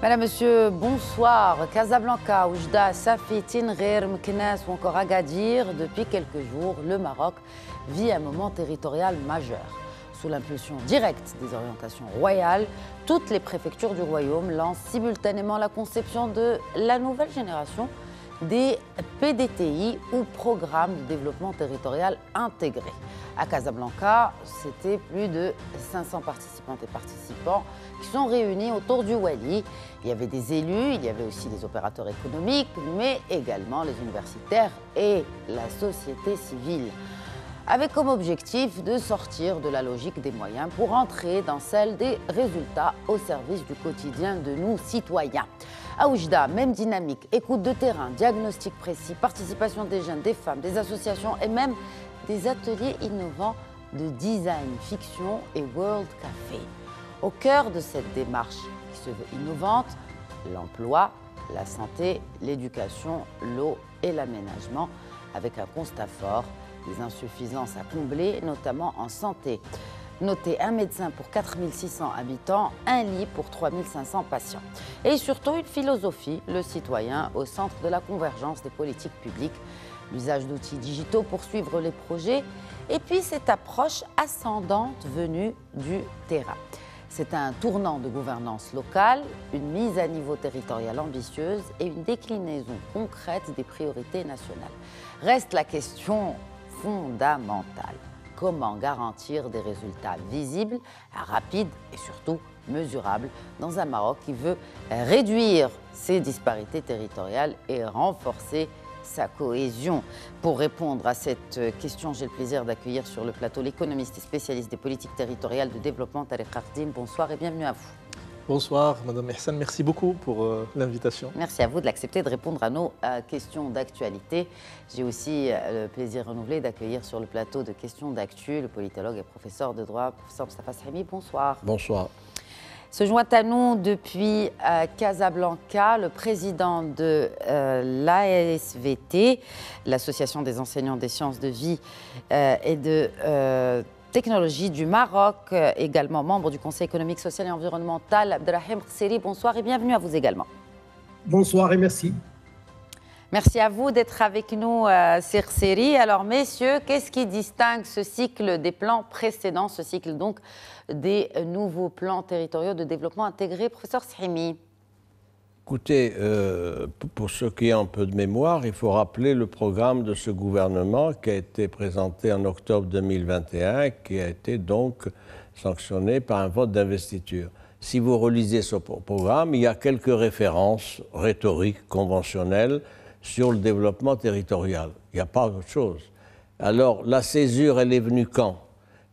Madame, Monsieur, bonsoir. Casablanca, Oujda, Safi, Tinrir, Meknès ou encore Agadir, depuis quelques jours, le Maroc vit un moment territorial majeur. Sous l'impulsion directe des orientations royales, toutes les préfectures du royaume lancent simultanément la conception de la nouvelle génération des PDTI ou programmes de développement territorial intégrés. À Casablanca, c'était plus de 500 participantes et participants qui sont réunis autour du Wali. Il y avait des élus, il y avait aussi des opérateurs économiques, mais également les universitaires et la société civile, avec comme objectif de sortir de la logique des moyens pour entrer dans celle des résultats au service du quotidien de nous citoyens. À Oujda, même dynamique, écoute de terrain, diagnostic précis, participation des jeunes, des femmes, des associations et même des ateliers innovants de design, fiction et World Café. Au cœur de cette démarche qui se veut innovante, l'emploi, la santé, l'éducation, l'eau et l'aménagement, avec un constat fort, des insuffisances à combler, notamment en santé. Notez un médecin pour 4600 habitants, un lit pour 3500 patients. Et surtout une philosophie, le citoyen au centre de la convergence des politiques publiques, l'usage d'outils digitaux pour suivre les projets, et puis cette approche ascendante venue du terrain. C'est un tournant de gouvernance locale, une mise à niveau territorial ambitieuse et une déclinaison concrète des priorités nationales. Reste la question fondamentale. Comment garantir des résultats visibles, rapides et surtout mesurables dans un Maroc qui veut réduire ses disparités territoriales et renforcer sa cohésion. Pour répondre à cette question, j'ai le plaisir d'accueillir sur le plateau l'économiste et spécialiste des politiques territoriales de développement, Tariq Ardim. Bonsoir et bienvenue à vous. Bonsoir, Madame Ihsan, merci beaucoup pour l'invitation. Merci à vous de l'accepter, de répondre à nos questions d'actualité. J'ai aussi le plaisir renouvelé d'accueillir sur le plateau de questions d'actu le politologue et professeur de droit, professeur Mostafa Sahimi. Bonsoir. Bonsoir. Se joint à nous depuis Casablanca le président de l'ASVT, l'Association des enseignants des sciences de vie et de technologie du Maroc, également membre du Conseil économique, social et environnemental, Abdelrahim Khseri. Bonsoir et bienvenue à vous également. Bonsoir et merci. Merci à vous d'être avec nous, Sir Khseri. Alors, messieurs, qu'est-ce qui distingue ce cycle des plans précédents, ce cycle donc des nouveaux plans territoriaux de développement intégré, professeur Sahimi? Écoutez, pour ceux qui ont un peu de mémoire, il faut rappeler le programme de ce gouvernement qui a été présenté en octobre 2021, qui a été donc sanctionné par un vote d'investiture. Si vous relisez ce programme, il y a quelques références rhétoriques, conventionnelles, sur le développement territorial. Il n'y a pas autre chose. Alors, la césure, elle est venue quand?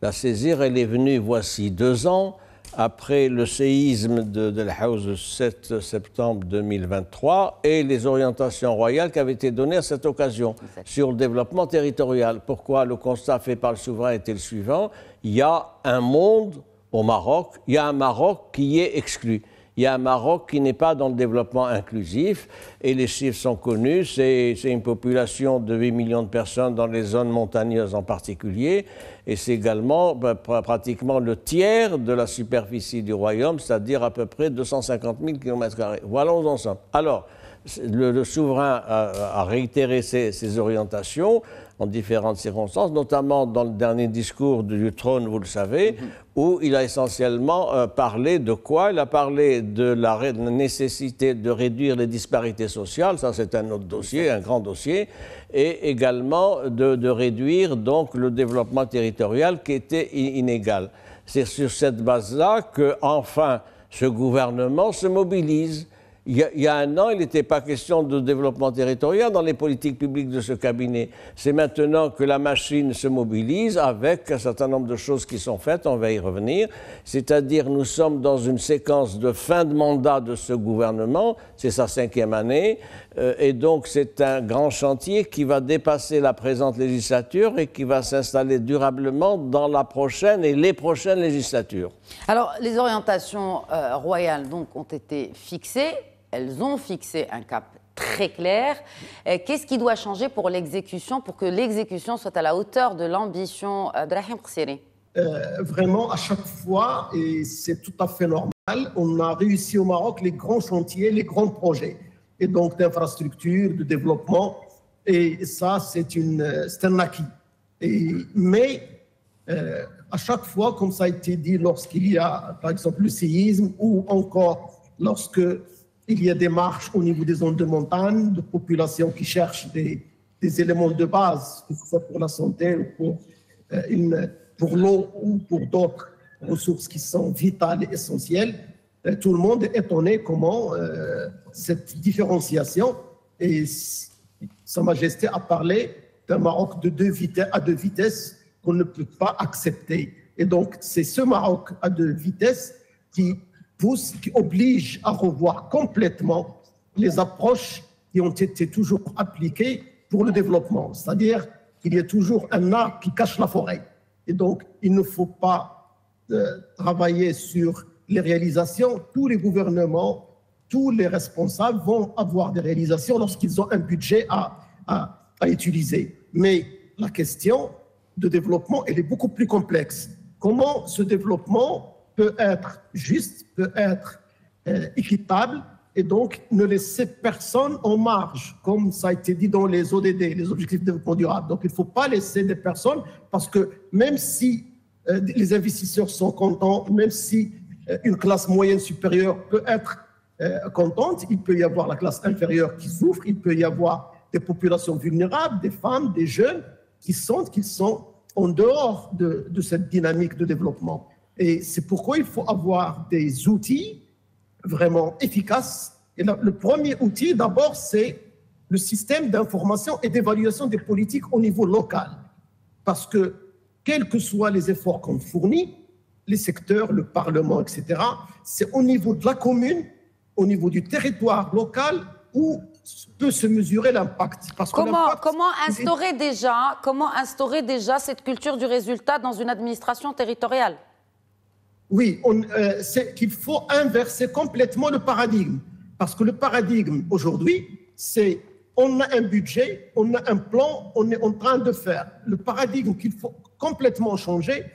La césure, elle est venue, voici 2 ans, après le séisme de la House le 7 septembre 2023 et les orientations royales qui avaient été données à cette occasion sur le développement territorial. Pourquoi? Le constat fait par le souverain était le suivant: il y a un monde au Maroc, il y a un Maroc qui est exclu. Il y a un Maroc qui n'est pas dans le développement inclusif et les chiffres sont connus. C'est une population de 8 millions de personnes dans les zones montagneuses en particulier et c'est également pratiquement le tiers de la superficie du royaume, c'est-à-dire à peu près 250 000 km². Voilà où nous en sommes. Alors, le souverain a réitéré ses orientations en différentes circonstances, notamment dans le dernier discours du trône, vous le savez, où il a essentiellement parlé de quoi? Il a parlé de la nécessité de réduire les disparités sociales, ça c'est un autre dossier, un grand dossier, et également de réduire donc le développement territorial qui était inégal. C'est sur cette base-là que, enfin, ce gouvernement se mobilise. Il y a 1 an, il n'était pas question de développement territorial dans les politiques publiques de ce cabinet. C'est maintenant que la machine se mobilise avec un certain nombre de choses qui sont faites, on va y revenir. C'est-à-dire, nous sommes dans une séquence de fin de mandat de ce gouvernement, c'est sa 5e année, et donc c'est un grand chantier qui va dépasser la présente législature et qui va s'installer durablement dans la prochaine et les prochaines législatures. Alors, les orientations royales donc, ont été fixées. Elles ont fixé un cap très clair. Qu'est-ce qui doit changer pour l'exécution, pour que l'exécution soit à la hauteur de l'ambition d'Abdelrahim Khseri? Vraiment, à chaque fois, et c'est tout à fait normal, on a réussi au Maroc les grands chantiers, les grands projets, et donc d'infrastructures, de développement, et ça, c'est un acquis. Mais à chaque fois, comme ça a été dit, lorsqu'il y a, par exemple, le séisme, ou encore lorsqu'il y a des marches au niveau des zones de montagne, de populations qui cherchent des éléments de base, que ce soit pour la santé ou pour l'eau ou pour d'autres ressources qui sont vitales et essentielles, tout le monde est étonné comment cette différenciation, et Sa Majesté a parlé d'un Maroc à deux vitesses qu'on ne peut pas accepter. Et donc, c'est ce Maroc à deux vitesses qui oblige à revoir complètement les approches qui ont été toujours appliquées pour le développement. C'est-à-dire qu'il y a toujours un arbre qui cache la forêt. Et donc, il ne faut pas travailler sur les réalisations. Tous les gouvernements, tous les responsables vont avoir des réalisations lorsqu'ils ont un budget à utiliser. Mais la question de développement, elle est beaucoup plus complexe. Comment ce développement peut être juste, peut être équitable, et donc ne laisser personne en marge, comme ça a été dit dans les ODD, les objectifs de développement durable. Donc il ne faut pas laisser des personnes, parce que même si les investisseurs sont contents, même si une classe moyenne supérieure peut être contente, il peut y avoir la classe inférieure qui souffre, il peut y avoir des populations vulnérables, des femmes, des jeunes qui sentent qu'ils sont en dehors de cette dynamique de développement. Et c'est pourquoi il faut avoir des outils vraiment efficaces. Et le premier outil, d'abord, c'est le système d'information et d'évaluation des politiques au niveau local. Parce que, quels que soient les efforts qu'on fournit, les secteurs, le Parlement, etc., c'est au niveau de la commune, au niveau du territoire local, où peut se mesurer l'impact. Comment instaurer déjà cette culture du résultat dans une administration territoriale? Oui, c'est qu'il faut inverser complètement le paradigme. Parce que le paradigme aujourd'hui, c'est on a un budget, on a un plan, on est en train de faire. Le paradigme qu'il faut complètement changer.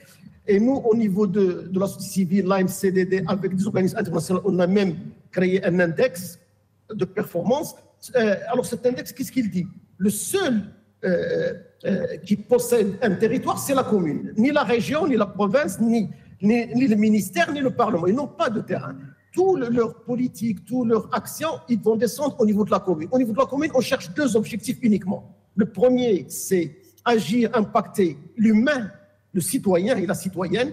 Et nous, au niveau de la société civile, l'AMCDD, avec des organismes internationaux, on a même créé un index de performance. Alors cet index, qu'est-ce qu'il dit? Le seul qui possède un territoire, c'est la commune. Ni la région, ni la province, ni le ministère, ni le Parlement. Ils n'ont pas de terrain. Toute leur politique, toute leur action, ils vont descendre au niveau de la commune. Au niveau de la commune, on cherche deux objectifs uniquement. Le premier, c'est agir, impacter l'humain, le citoyen et la citoyenne,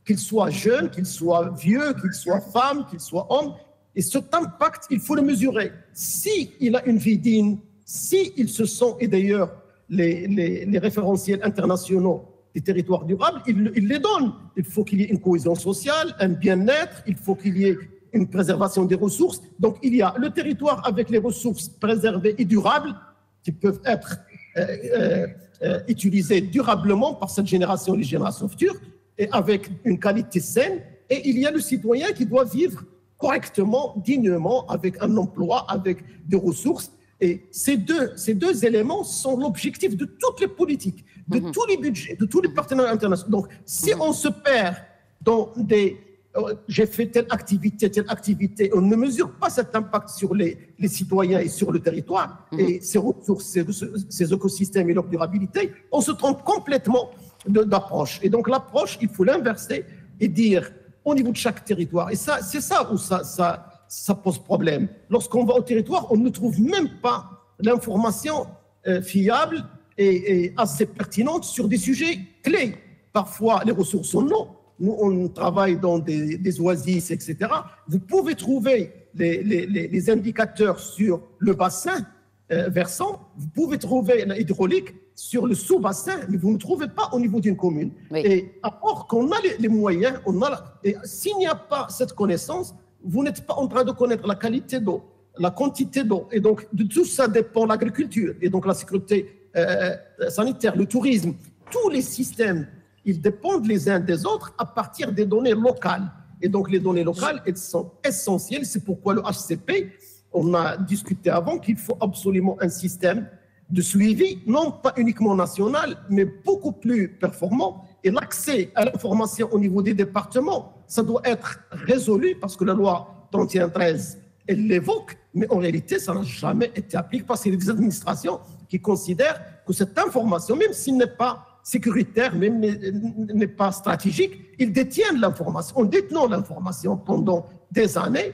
qu'il soit jeune, qu'il soit vieux, qu'il soit femme, qu'il soit homme. Et cet impact, il faut le mesurer. S'il a une vie digne, s'il se sent, et d'ailleurs les référentiels internationaux des territoires durables, il les donne. Il faut qu'il y ait une cohésion sociale, un bien-être, il faut qu'il y ait une préservation des ressources. Donc il y a le territoire avec les ressources préservées et durables qui peuvent être utilisées durablement par cette génération et les générations futures, et avec une qualité saine. Et il y a le citoyen qui doit vivre correctement, dignement, avec un emploi, avec des ressources. Et ces deux éléments sont l'objectif de toutes les politiques, de tous les budgets, de tous les partenaires internationaux. Donc, si on se perd dans j'ai fait telle activité, on ne mesure pas cet impact sur les citoyens et sur le territoire, et ces ressources, ces écosystèmes et leur durabilité, on se trompe complètement d'approche. Et donc, l'approche, il faut l'inverser et dire, au niveau de chaque territoire, et ça, c'est ça où ça pose problème. Lorsqu'on va au territoire, on ne trouve même pas l'information fiable et assez pertinente sur des sujets clés. Parfois, les ressources sont non. Nous, on travaille dans des oasis, etc. Vous pouvez trouver les indicateurs sur le bassin versant. Vous pouvez trouver l'hydraulique sur le sous-bassin, mais vous ne trouvez pas au niveau d'une commune. Oui. Et alors qu'on a les moyens, et s'il n'y a pas cette connaissance, vous n'êtes pas en train de connaître la qualité d'eau, la quantité d'eau. Et donc, de tout ça dépend l'agriculture, et donc la sécurité sanitaire, le tourisme. Tous les systèmes, ils dépendent les uns des autres à partir des données locales. Et donc, les données locales, elles sont essentielles. C'est pourquoi le HCP, on a discuté avant qu'il faut absolument un système de suivi, non pas uniquement national, mais beaucoup plus performant. Et l'accès à l'information au niveau des départements, ça doit être résolu parce que la loi 3113, elle l'évoque, mais en réalité, ça n'a jamais été appliqué parce qu'il y a des administrations qui considèrent que cette information, même s'il n'est pas sécuritaire, même n'est pas stratégique, ils détiennent l'information. En détenant l'information pendant des années,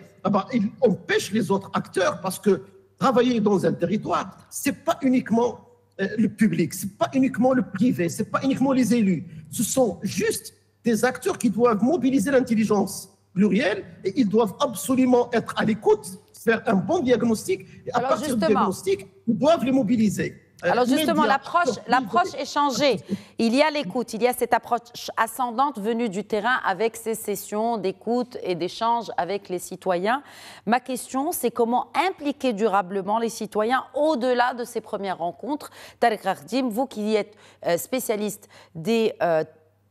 ils empêchent les autres acteurs parce que travailler dans un territoire, ce n'est pas uniquement le public, ce n'est pas uniquement le privé, ce n'est pas uniquement les élus. Ce sont juste des acteurs qui doivent mobiliser l'intelligence plurielle et ils doivent absolument être à l'écoute, faire un bon diagnostic et à partir du diagnostic, ils doivent les mobiliser. Alors justement, l'approche est changée. Il y a l'écoute, il y a cette approche ascendante venue du terrain avec ces sessions d'écoute et d'échange avec les citoyens. Ma question, c'est comment impliquer durablement les citoyens au-delà de ces premières rencontres. Tarek Rardim, vous qui êtes spécialiste des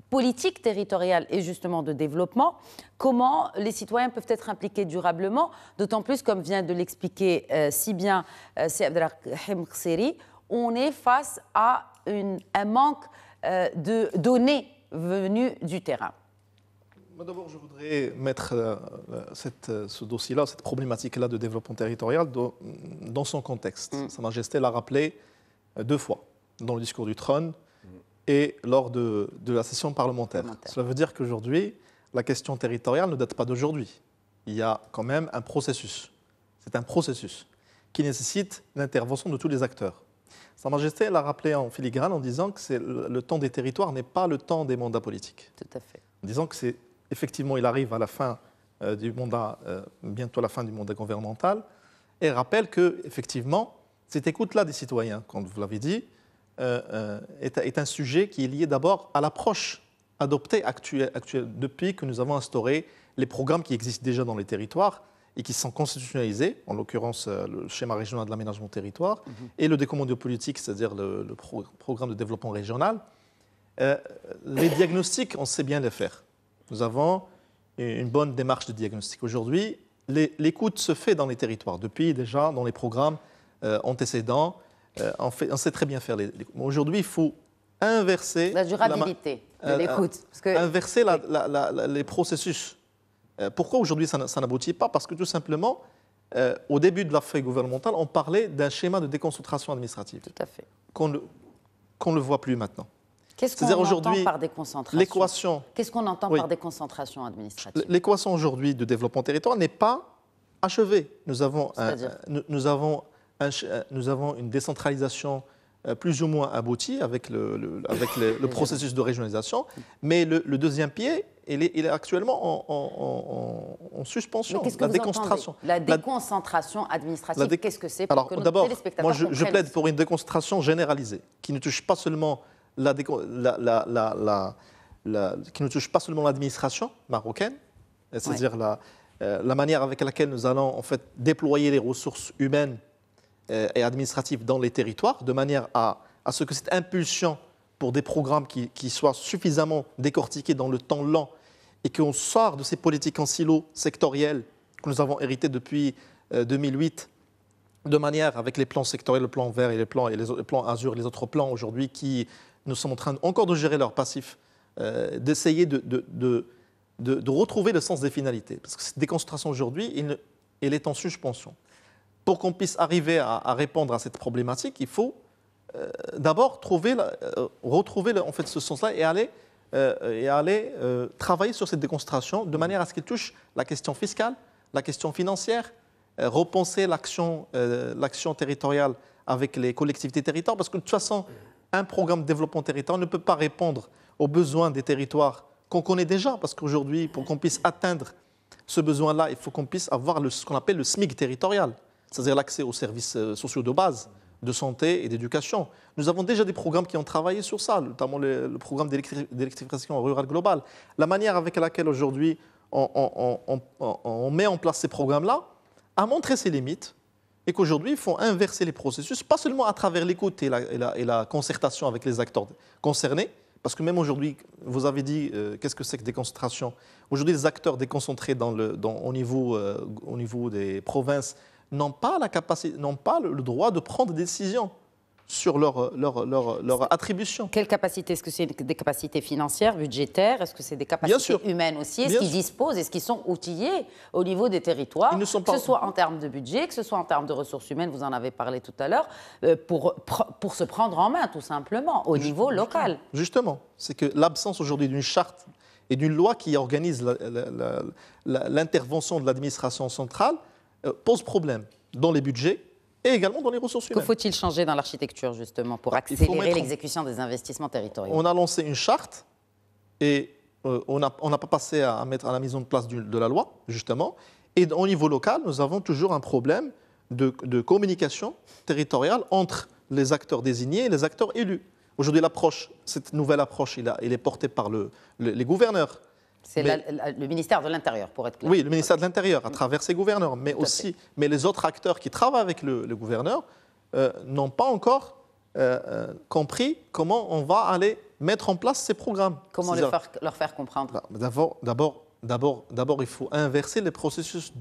politiques territoriales et justement de développement, comment les citoyens peuvent être impliqués durablement, d'autant plus, comme vient de l'expliquer si bien Seyed Abdelrahim Khsiri, on est face à un manque de données venues du terrain. D'abord, je voudrais mettre ce dossier-là, cette problématique-là de développement territorial dans son contexte. Sa Majesté l'a rappelé 2 fois, dans le discours du trône et lors de la session parlementaire. Cela veut dire qu'aujourd'hui, la question territoriale ne date pas d'aujourd'hui. Il y a quand même un processus. C'est un processus qui nécessite l'intervention de tous les acteurs. Sa Majesté l'a rappelé en filigrane en disant que le temps des territoires n'est pas le temps des mandats politiques. Tout à fait. En disant que effectivement, il arrive à la fin du mandat, bientôt à la fin du mandat gouvernemental, et rappelle que effectivement, cette écoute-là des citoyens, comme vous l'avez dit, est un sujet qui est lié d'abord à l'approche adoptée actuelle depuis que nous avons instauré les programmes qui existent déjà dans les territoires et qui sont constitutionnalisés, en l'occurrence le schéma régional de l'aménagement territoire et le décommando politique, c'est-à-dire le programme de développement régional. Les diagnostics, on sait bien les faire. Nous avons une bonne démarche de diagnostic. Aujourd'hui, l'écoute se fait dans les territoires, depuis déjà dans les programmes antécédents. On sait très bien faire l'écoute. Aujourd'hui, il faut inverser la durabilité de l'écoute. Inverser les processus. Pourquoi aujourd'hui ça n'aboutit pas? Parce que tout simplement, au début de la feuille gouvernementale, on parlait d'un schéma de déconcentration administrative. Tout à fait. Qu'on ne voit plus maintenant. Qu'est-ce qu'on entend par déconcentration? L'équation. Qu'est-ce qu'on entend par déconcentration administrative? L'équation aujourd'hui de développement territorial n'est pas achevée. Nous avons une décentralisation plus ou moins aboutie avec le processus de régionalisation, mais le deuxième pied, il est actuellement en suspension. La déconcentration. La déconcentration administrative, qu'est-ce que c'est pour que nos téléspectateurs comprennent? Moi, je plaide pour une déconcentration généralisée, qui ne touche pas seulement l'administration marocaine, c'est-à-dire la manière avec laquelle nous allons en fait déployer les ressources humaines et administratives dans les territoires, de manière à ce que cette impulsion pour des programmes qui soient suffisamment décortiqués dans le temps lent et qu'on sort de ces politiques en silo sectoriels que nous avons hérités depuis 2008, de manière avec les plans sectoriels, le plan vert et les plans Azur et les autres plans aujourd'hui qui nous sommes en train encore de gérer leur passif, d'essayer de retrouver le sens des finalités. Parce que cette déconcentration aujourd'hui, elle est en suspension. Pour qu'on puisse arriver à répondre à cette problématique, il faut d'abord retrouver en fait ce sens-là et aller travailler sur cette déconcentration de manière à ce qu'elle touche la question fiscale, la question financière, repenser l'action territoriale avec les collectivités territoriales, parce que de toute façon, un programme de développement territorial ne peut pas répondre aux besoins des territoires qu'on connaît déjà, parce qu'aujourd'hui, pour qu'on puisse atteindre ce besoin-là, il faut qu'on puisse avoir ce qu'on appelle le SMIC territorial, c'est-à-dire l'accès aux services sociaux de base, de santé et d'éducation. Nous avons déjà des programmes qui ont travaillé sur ça, notamment le programme d'électrification rurale globale. La manière avec laquelle aujourd'hui on met en place ces programmes-là a montré ses limites et qu'aujourd'hui, il faut inverser les processus, pas seulement à travers l'écoute et la concertation avec les acteurs concernés, parce que même aujourd'hui, vous avez dit, qu'est-ce que c'est que déconcentration? Aujourd'hui, les acteurs déconcentrés au niveau des provinces n'ont pas la capacité, n'ont pas le droit de prendre des décisions. sur leur attribution. Quelle capacité? Est-ce que c'est des capacités financières, budgétaires? Est-ce que c'est des capacités humaines aussi? Est-ce qu'ils disposent? Est-ce qu'ils sont outillés au niveau des territoires? Que ce soit en termes de budget, que ce soit en termes de ressources humaines, vous en avez parlé tout à l'heure, pour se prendre en main, tout simplement, au niveau local. Justement, c'est que l'absence aujourd'hui d'une charte et d'une loi qui organise l'intervention de l'administration centrale pose problème dans les budgets et également dans les ressources humaines. Que faut-il changer dans l'architecture, justement, pour accélérer l'exécution des investissements territoriaux? On a lancé une charte et on n'a pas passé à mettre à la mise en place de la loi, justement. Et au niveau local, nous avons toujours un problème de communication territoriale entre les acteurs désignés et les acteurs élus. Aujourd'hui, cette nouvelle approche, elle est portée par les gouverneurs. C'est le ministère de l'Intérieur, pour être clair. Oui, le ministère de l'Intérieur, à travers ses gouverneurs. Mais les autres acteurs qui travaillent avec le gouverneur n'ont pas encore compris comment on va aller mettre en place ces programmes. Comment leur faire comprendre? D'abord, il faut inverser les processus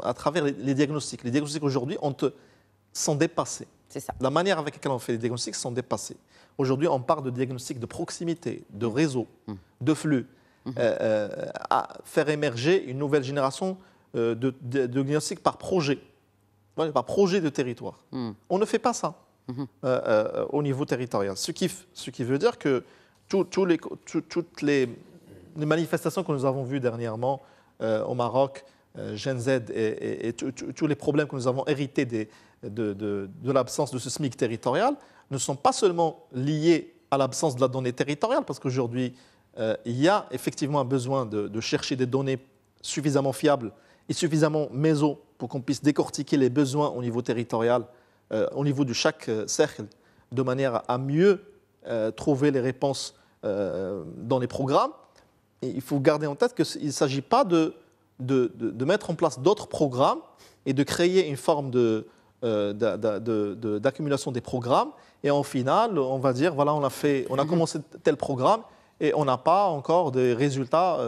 à travers les diagnostics. Les diagnostics aujourd'hui sont dépassés. C'est ça. La manière avec laquelle on fait les diagnostics sont dépassés. Aujourd'hui, on parle de diagnostics de proximité, de réseau, de flux. À faire émerger une nouvelle génération de diagnostics par projet de territoire. On ne fait pas ça au niveau territorial. Ce qui veut dire que toutes les manifestations que nous avons vues dernièrement au Maroc, Gen Z et tous les problèmes que nous avons hérités de l'absence de ce SMIC territorial ne sont pas seulement liés à l'absence de la donnée territoriale, parce qu'aujourd'hui, il y a effectivement un besoin de chercher des données suffisamment fiables et suffisamment méso pour qu'on puisse décortiquer les besoins au niveau territorial, au niveau de chaque cercle, de manière à mieux trouver les réponses dans les programmes. Et il faut garder en tête qu'il ne s'agit pas de mettre en place d'autres programmes et de créer une forme d'accumulation des programmes. Et en final, on va dire, voilà, on a commencé tel programme, et on n'a pas encore des résultats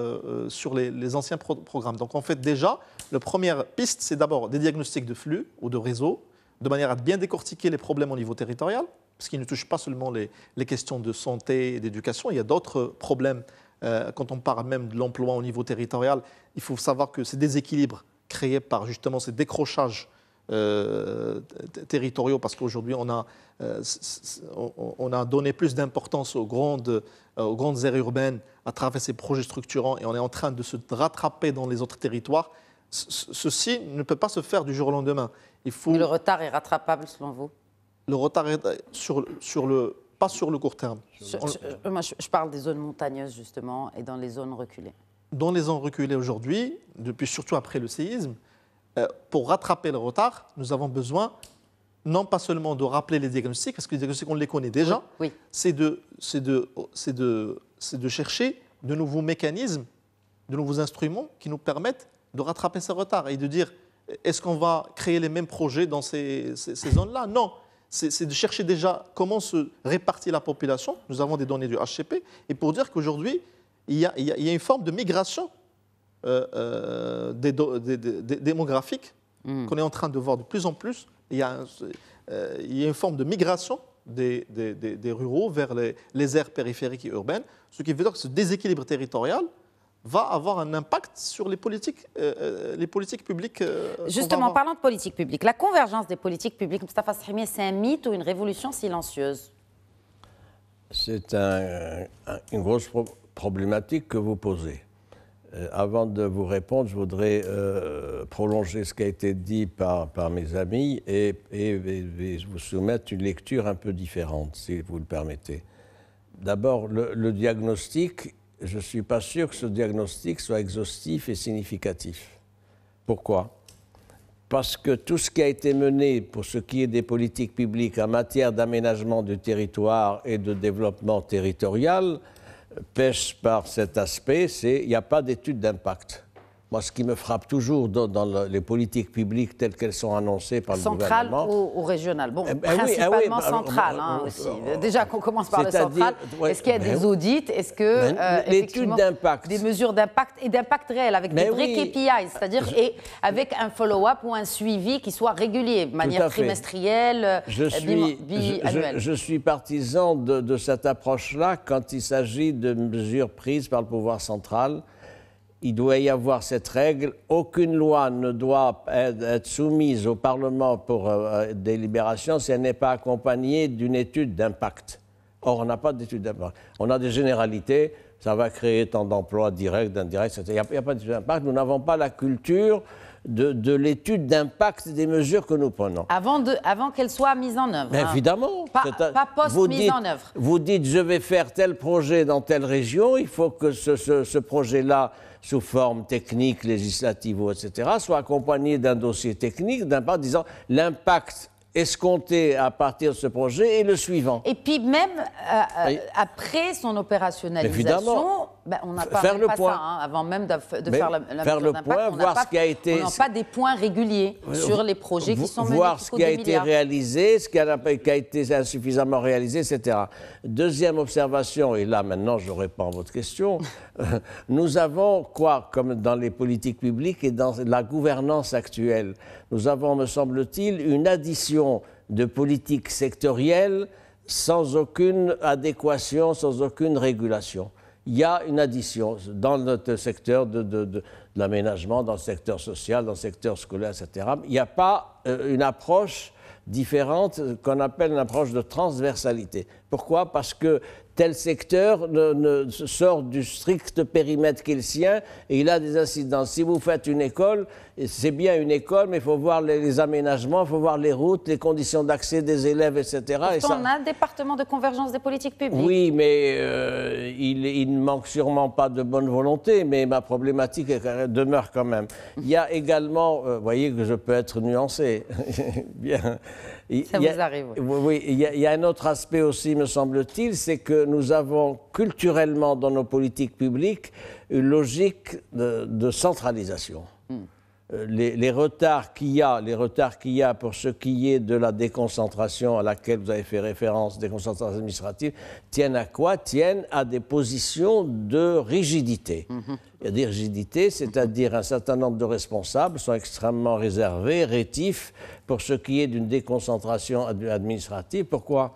sur les anciens programmes. Donc en fait déjà, la première piste, c'est d'abord des diagnostics de flux ou de réseau, de manière à bien décortiquer les problèmes au niveau territorial, parce qu'ils ne touchent pas seulement les questions de santé et d'éducation, il y a d'autres problèmes. Quand on parle même de l'emploi au niveau territorial, il faut savoir que ces déséquilibres créés par justement ces décrochages territoriaux, parce qu'aujourd'hui on a donné plus d'importance aux grandes aires urbaines à travers ces projets structurants, et on est en train de se rattraper dans les autres territoires. Ceci ne peut pas se faire du jour au lendemain. Mais le retard est rattrapable selon vous? Le retard est pas sur le court terme. Moi, je parle des zones montagneuses justement et dans les zones reculées. Dans les zones reculées aujourd'hui, surtout après le séisme, pour rattraper le retard, nous avons besoin non pas seulement de rappeler les diagnostics, parce que les diagnostics, on les connaît déjà, oui. C'est de chercher de nouveaux mécanismes, de nouveaux instruments qui nous permettent de rattraper ce retard et de dire, est-ce qu'on va créer les mêmes projets dans ces zones-là? Non, c'est de chercher déjà comment se répartit la population. Nous avons des données du HCP, et pour dire qu'aujourd'hui, il y a une forme de migration démographique qu'on est en train de voir de plus en plus. Il y a une forme de migration des ruraux vers les aires périphériques et urbaines, ce qui veut dire que ce déséquilibre territorial va avoir un impact sur les politiques publiques. Justement, parlant de politique publique, la convergence des politiques publiques, Moustapha Sahimi, c'est un mythe ou une révolution silencieuse? C'est une grosse problématique que vous posez. Avant de vous répondre, je voudrais prolonger ce qui a été dit par mes amis et vous soumettre une lecture un peu différente, si vous le permettez. D'abord, le diagnostic, je ne suis pas sûr que ce diagnostic soit exhaustif et significatif. Pourquoi? Parce que tout ce qui a été mené pour ce qui est des politiques publiques en matière d'aménagement du territoire et de développement territorial pêche par cet aspect, il n'y a pas d'étude d'impact. Moi, ce qui me frappe toujours dans les politiques publiques telles qu'elles sont annoncées par le centrale gouvernement... ou régionale? Bon, oui, principalement centrale aussi. Déjà qu'on commence par le central, est-ce qu'il y a des audits? Est-ce que, l'étude d'impact, des mesures d'impact et d'impact réel avec des vrais KPIs, c'est-à-dire et avec un follow-up ou un suivi qui soit régulier, de manière trimestrielle, biannuelle? Je suis partisan de cette approche-là quand il s'agit de mesures prises par le pouvoir central. Il doit y avoir cette règle, aucune loi ne doit être soumise au Parlement pour délibération si elle n'est pas accompagnée d'une étude d'impact. Or, on n'a pas d'étude d'impact. On a des généralités, ça va créer tant d'emplois directs, indirects, etc. Il n'y a pas d'étude d'impact. Nous n'avons pas la culture de l'étude d'impact des mesures que nous prenons. Avant qu'elles soient mises en œuvre. Évidemment. Pas post-mise en œuvre. Vous dites, je vais faire tel projet dans telle région, il faut que ce projet-là, sous forme technique, législative, etc., soit accompagné d'un dossier technique, d'impact, disant l'impact escompté à partir de ce projet est le suivant. Et puis même après son opérationnalisation, on n'a pas, ça, avant même de faire la mesure d'impact, on n'a pas des points réguliers sur les projets qui sont menés. Voir ce qui a été réalisé, ce qui a été insuffisamment réalisé, etc. Deuxième observation, et là maintenant je réponds à votre question, nous avons quoi, comme dans les politiques publiques et dans la gouvernance actuelle, nous avons, me semble-t-il, une addition de politiques sectorielles sans aucune adéquation, sans aucune régulation. Il y a une addition dans notre secteur de l'aménagement, dans le secteur social, dans le secteur scolaire, etc. Il n'y a pas une approche différente qu'on appelle une approche de transversalité. Pourquoi? Parce que tel secteur sort du strict périmètre qui est le sien et il a des incidences. Si vous faites une école, c'est bien une école, mais il faut voir les aménagements, il faut voir les routes, les conditions d'accès des élèves, etc. Pourtant, on a un département de convergence des politiques publiques. Oui, mais il ne manque sûrement pas de bonne volonté, mais ma problématique demeure quand même. Il y a également, vous voyez que je peux être nuancé. Bien. Ça vous arrive, oui. Oui, il y a un autre aspect aussi, me semble-t-il, c'est que nous avons culturellement dans nos politiques publiques une logique de centralisation. Les retards qu'il y a pour ce qui est de la déconcentration à laquelle vous avez fait référence, déconcentration administrative, tiennent à quoi? Tiennent à des positions de rigidité. Il y a des rigidités, c'est-à-dire un certain nombre de responsables sont extrêmement réservés, rétifs pour ce qui est d'une déconcentration administrative. Pourquoi?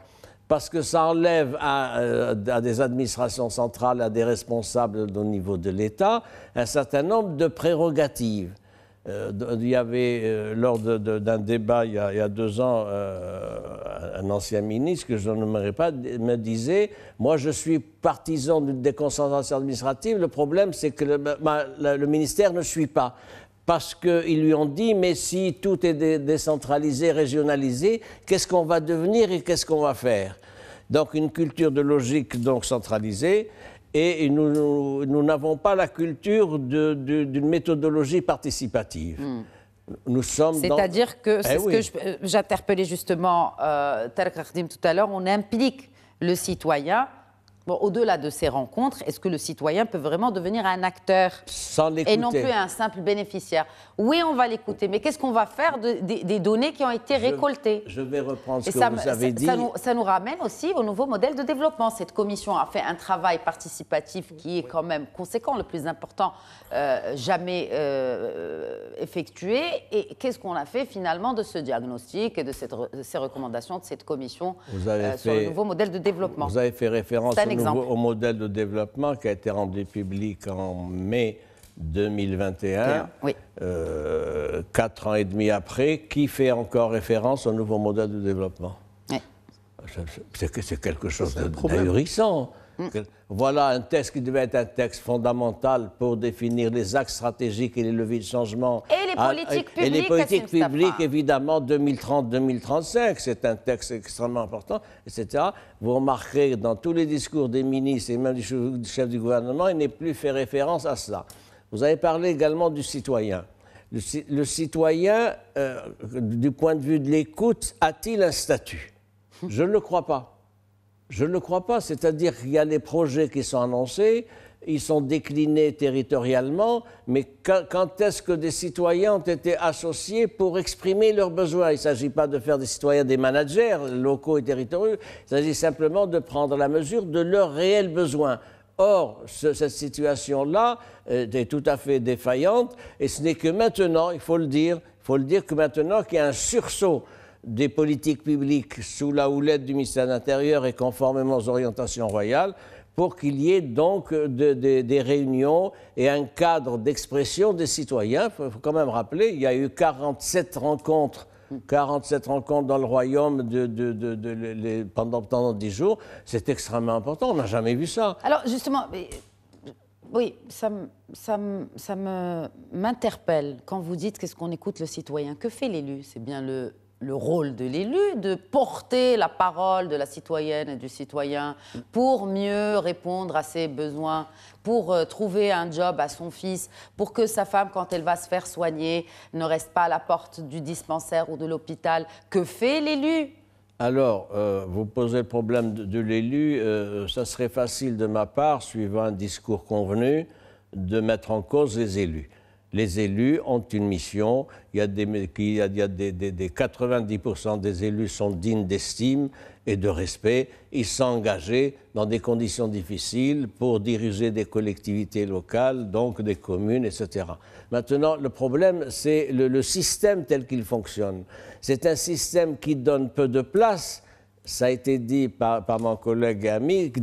Parce que ça enlève à des administrations centrales, à des responsables au niveau de l'État, un certain nombre de prérogatives. Il y avait, lors d'un débat il y a 2 ans, un ancien ministre, que je ne nommerai pas, me disait « Moi, je suis partisan d'une déconcentration administrative. Le problème, c'est que le ministère ne suit pas. » Parce qu'ils lui ont dit « Mais si tout est décentralisé, régionalisé, qu'est-ce qu'on va devenir et qu'est-ce qu'on va faire ?» Donc, une culture de logique donc centralisée. Et nous n'avons pas la culture d'une méthodologie participative. Nous sommes C'est-à-dire que, c'est ce que j'interpellais justement Tarek Khadim tout à l'heure, on implique le citoyen. Bon, au-delà de ces rencontres, est-ce que le citoyen peut vraiment devenir un acteur et non plus un simple bénéficiaire? Oui, on va l'écouter, mais qu'est-ce qu'on va faire des données qui ont été récoltées? Je vais reprendre ce que vous avez dit. Ça nous ramène aussi au nouveau modèle de développement. Cette commission a fait un travail participatif qui est quand même conséquent, le plus important jamais effectué. Et qu'est-ce qu'on a fait finalement de ce diagnostic et de ces recommandations de cette commission sur le nouveau modèle de développement? Vous avez fait référence au modèle de développement qui a été rendu public en mai 2021, oui. 4 ans et demi après, qui fait encore référence au nouveau modèle de développement? Oui. C'est quelque chose d'ahurissant. Voilà un texte qui devait être un texte fondamental pour définir les axes stratégiques et les leviers de changement. Et les politiques publiques. Et les politiques publiques, évidemment, 2030-2035. C'est un texte extrêmement important, etc. Vous remarquerez dans tous les discours des ministres et même du chef du gouvernement, il n'est plus fait référence à cela. Vous avez parlé également du citoyen. Le citoyen, du point de vue de l'écoute, a-t-il un statut? Je ne le crois pas. Je ne le crois pas, c'est-à-dire qu'il y a les projets qui sont annoncés, ils sont déclinés territorialement, mais quand est-ce que des citoyens ont été associés pour exprimer leurs besoins? Il ne s'agit pas de faire des citoyens des managers locaux et territoriaux, il s'agit simplement de prendre la mesure de leurs réels besoins. Or, cette situation-là est tout à fait défaillante, et ce n'est que maintenant, il faut le dire que maintenant qu'il y a un sursaut des politiques publiques sous la houlette du ministère de l'Intérieur et conformément aux orientations royales, pour qu'il y ait donc des réunions et un cadre d'expression des citoyens. Il faut quand même rappeler, il y a eu 47 rencontres dans le royaume pendant 10 jours. C'est extrêmement important, on n'a jamais vu ça. Alors justement, oui, ça m'interpelle quand vous dites qu'est-ce qu'on écoute le citoyen. Que fait l'élu? C'est bien le rôle de l'élu de porter la parole de la citoyenne et du citoyen pour mieux répondre à ses besoins, pour trouver un job à son fils, pour que sa femme, quand elle va se faire soigner, ne reste pas à la porte du dispensaire ou de l'hôpital. Que fait l'élu? Alors, vous posez le problème de l'élu, ça serait facile de ma part, suivant un discours convenu, de mettre en cause les élus. Les élus ont une mission, il y a des 90% des élus sont dignes d'estime et de respect, ils sont engagés dans des conditions difficiles pour diriger des collectivités locales, donc des communes, etc. Maintenant, le problème, c'est le système tel qu'il fonctionne. C'est un système qui donne peu de place, ça a été dit par mon collègue et ami, qui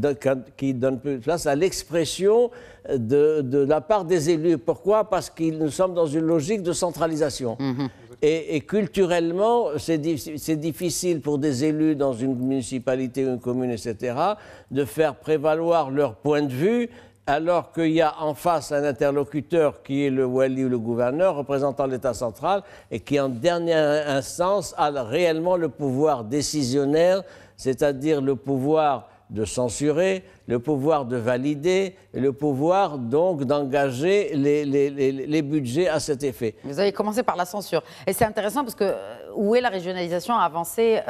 donne peu de place à l'expression de la part des élus. Pourquoi? Parce que nous sommes dans une logique de centralisation. Et culturellement, c'est difficile pour des élus dans une municipalité ou une commune, etc., de faire prévaloir leur point de vue, alors qu'il y a en face un interlocuteur qui est le wali ou le gouverneur, représentant l'État central, et qui en dernière instance a réellement le pouvoir décisionnaire, c'est-à-dire le pouvoir de censurer, le pouvoir de valider, et le pouvoir donc d'engager les budgets à cet effet. Vous avez commencé par la censure. Et c'est intéressant parce que où est la régionalisation avancée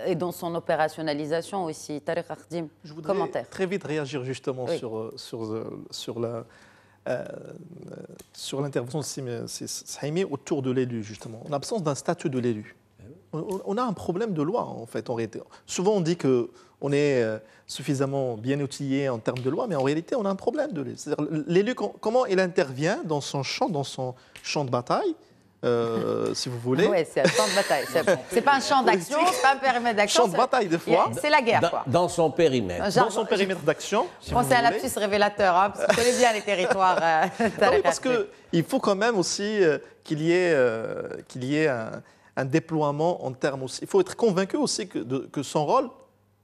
et dans son opérationnalisation aussi? Tariq Akhdim, je voudrais commentaire. très vite réagir justement Oui. sur l'intervention de Saïmi autour de l'élu, justement. En absence d'un statut de l'élu. On a un problème de loi, en fait, en réalité. Souvent, on dit qu'on est suffisamment bien outillé en termes de loi, mais en réalité, on a un problème de l'élu. C'est-à-dire, l'élu, comment il intervient dans son champ de bataille, si vous voulez. Oui, c'est un champ de bataille. C'est pas un champ d'action, c'est pas un périmètre d'action. Champ de bataille, des fois. C'est la guerre, quoi. Dans son périmètre. Dans son périmètre d'action. Je pense que c'est un lapsus révélateur, hein, parce que je connais bien les territoires. Oui, parce qu'il faut quand même aussi qu'il y ait un déploiement en termes aussi. Il faut être convaincu aussi que son rôle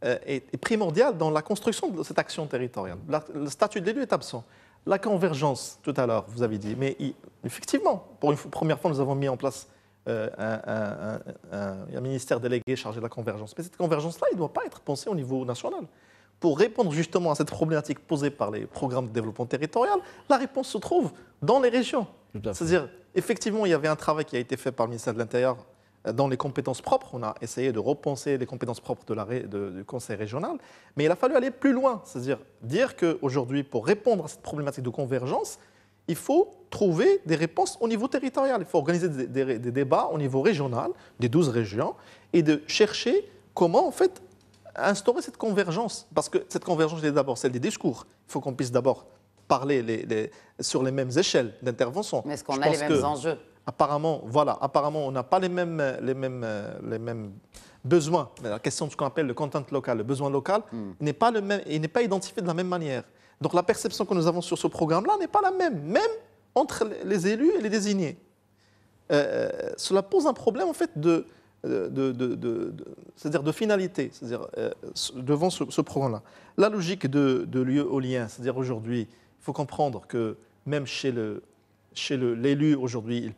est primordial dans la construction de cette action territoriale. Le statut de l'élu est absent. La convergence, tout à l'heure, vous avez dit, mais effectivement, pour une première fois, nous avons mis en place un ministère délégué chargé de la convergence. Mais cette convergence-là, il ne doit pas être pensée au niveau national. Pour répondre justement à cette problématique posée par les programmes de développement territorial, la réponse se trouve dans les régions. C'est-à-dire, effectivement, il y avait un travail qui a été fait par le ministère de l'Intérieur dans les compétences propres. On a essayé de repenser les compétences propres du Conseil régional, mais il a fallu aller plus loin. C'est-à-dire dire qu'aujourd'hui, pour répondre à cette problématique de convergence, il faut trouver des réponses au niveau territorial. Il faut organiser des débats au niveau régional, des 12 régions, et de chercher comment, en fait, instaurer cette convergence. Parce que cette convergence est d'abord celle des discours. Il faut qu'on puisse d'abord parler sur les mêmes échelles d'intervention. Mais est-ce qu'on a les mêmes enjeux? Apparemment, on n'a pas les mêmes besoins. Mais la question de ce qu'on appelle le content local, le besoin local, n'est pas le même, et n'est pas identifié de la même manière. Donc la perception que nous avons sur ce programme-là n'est pas la même entre les élus et les désignés. Cela pose un problème en fait c'est-à-dire de finalité, c'est-à-dire devant ce programme-là. La logique de lieu au lien, c'est-à-dire aujourd'hui, il faut comprendre que même chez l'élu aujourd'hui,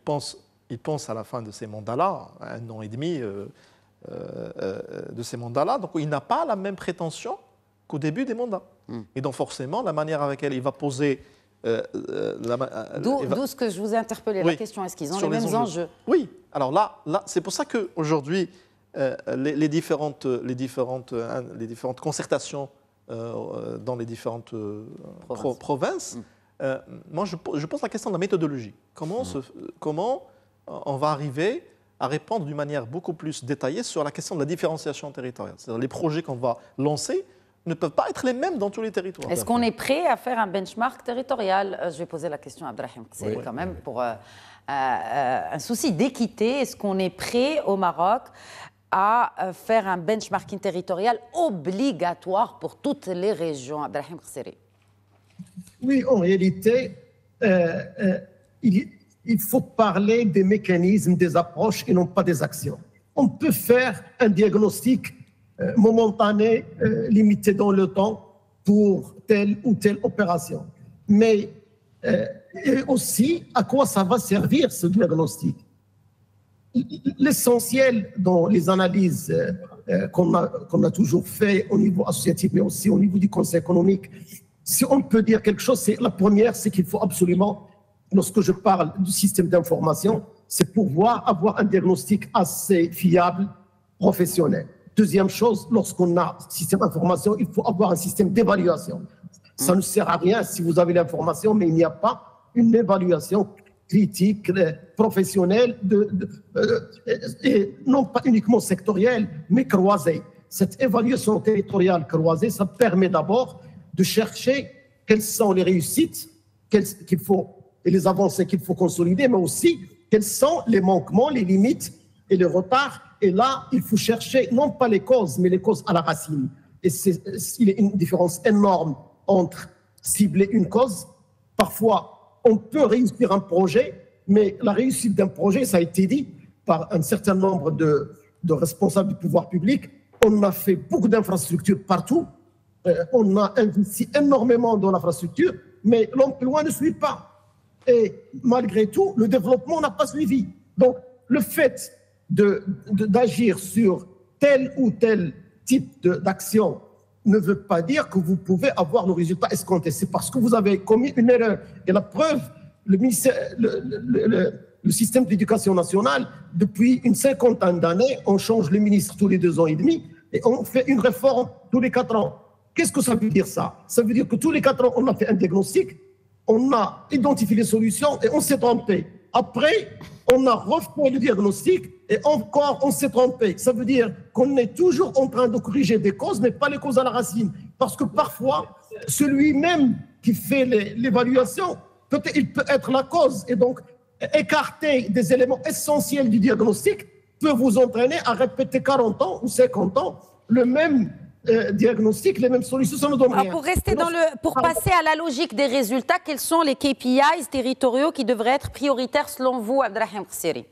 il pense à la fin de ces mandats-là, 1 an et demi de ces mandats-là, donc il n'a pas la même prétention qu'au début des mandats. Et donc forcément, la manière avec laquelle il va poser... D'où ce que je vous ai interpellé, oui, la question, est-ce qu'ils ont les mêmes enjeux? Oui, alors là c'est pour ça qu'aujourd'hui, les différentes concertations dans les différentes provinces. Moi, je pose la question de la méthodologie. Comment on va arriver à répondre d'une manière beaucoup plus détaillée sur la question de la différenciation territoriale. C'est-à-dire les projets qu'on va lancer ne peuvent pas être les mêmes dans tous les territoires. Est-ce qu'on est prêt à faire un benchmark territorial? Je vais poser la question à Abdrahim Qseri quand même pour un souci d'équité. Est-ce qu'on est prêt au Maroc à faire un benchmarking territorial obligatoire pour toutes les régions? Abdrahim Qseri. Oui, en réalité, il faut parler des mécanismes, des approches et non pas des actions. On peut faire un diagnostic momentané, limité dans le temps pour telle ou telle opération. Mais et aussi, à quoi ça va servir ce diagnostic? L'essentiel dans les analyses qu'on a toujours fait au niveau associatif, mais aussi au niveau du Conseil économique, si on peut dire quelque chose, c'est la première, c'est qu'il faut absolument, lorsque je parle du système d'information, c'est pouvoir avoir un diagnostic assez fiable, professionnel. Deuxième chose, lorsqu'on a un système d'information, il faut avoir un système d'évaluation. Ça ne sert à rien si vous avez l'information, mais il n'y a pas une évaluation critique, professionnelle, et non pas uniquement sectorielle, mais croisée. Cette évaluation territoriale croisée, ça permet d'abord de chercher quelles sont les réussites qu'il faut, et les avancées qu'il faut consolider, mais aussi quels sont les manquements, les limites et les retards. Et là, il faut chercher non pas les causes, mais les causes à la racine. Et il y a une différence énorme entre cibler une cause. Parfois, on peut réussir un projet, mais la réussite d'un projet, ça a été dit par un certain nombre de responsables du pouvoir public. On a fait beaucoup d'infrastructures partout. On a investi énormément dans l'infrastructure, mais l'emploi ne suit pas. Et malgré tout, le développement n'a pas suivi. Donc, le fait d'agir sur tel ou tel type d'action ne veut pas dire que vous pouvez avoir le résultat escompté. C'est parce que vous avez commis une erreur. Et la preuve, le système d'éducation nationale, depuis une cinquantaine d'années, on change le ministre tous les 2 ans et demi et on fait une réforme tous les 4 ans. Qu'est-ce que ça veut dire ça? Ça veut dire que tous les 4 ans, on a fait un diagnostic, on a identifié les solutions et on s'est trompé. Après, on a refait le diagnostic et encore on s'est trompé. Ça veut dire qu'on est toujours en train de corriger des causes, mais pas les causes à la racine. Parce que parfois, celui-même qui fait l'évaluation, peut-être il peut être la cause. Et donc, écarter des éléments essentiels du diagnostic peut vous entraîner à répéter 40 ans ou 50 ans le même diagnostic, les mêmes solutions, ça ne donne rien. Pour passer à la logique des résultats, quels sont les KPIs territoriaux qui devraient être prioritaires selon vous, Abdrahim Qseri?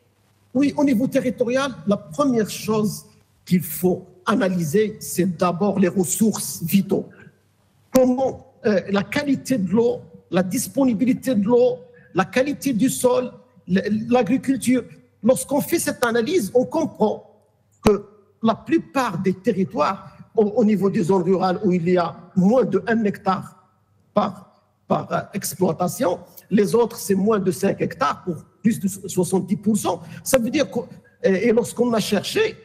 Oui, au niveau territorial, la première chose qu'il faut analyser, c'est d'abord les ressources vitaux. Comment la qualité de l'eau, la disponibilité de l'eau, la qualité du sol, l'agriculture. Lorsqu'on fait cette analyse, on comprend que la plupart des territoires, au niveau des zones rurales où il y a moins de 1 hectare par exploitation, les autres, c'est moins de 5 hectares pour plus de 70%. Ça veut dire que, et lorsqu'on a cherché,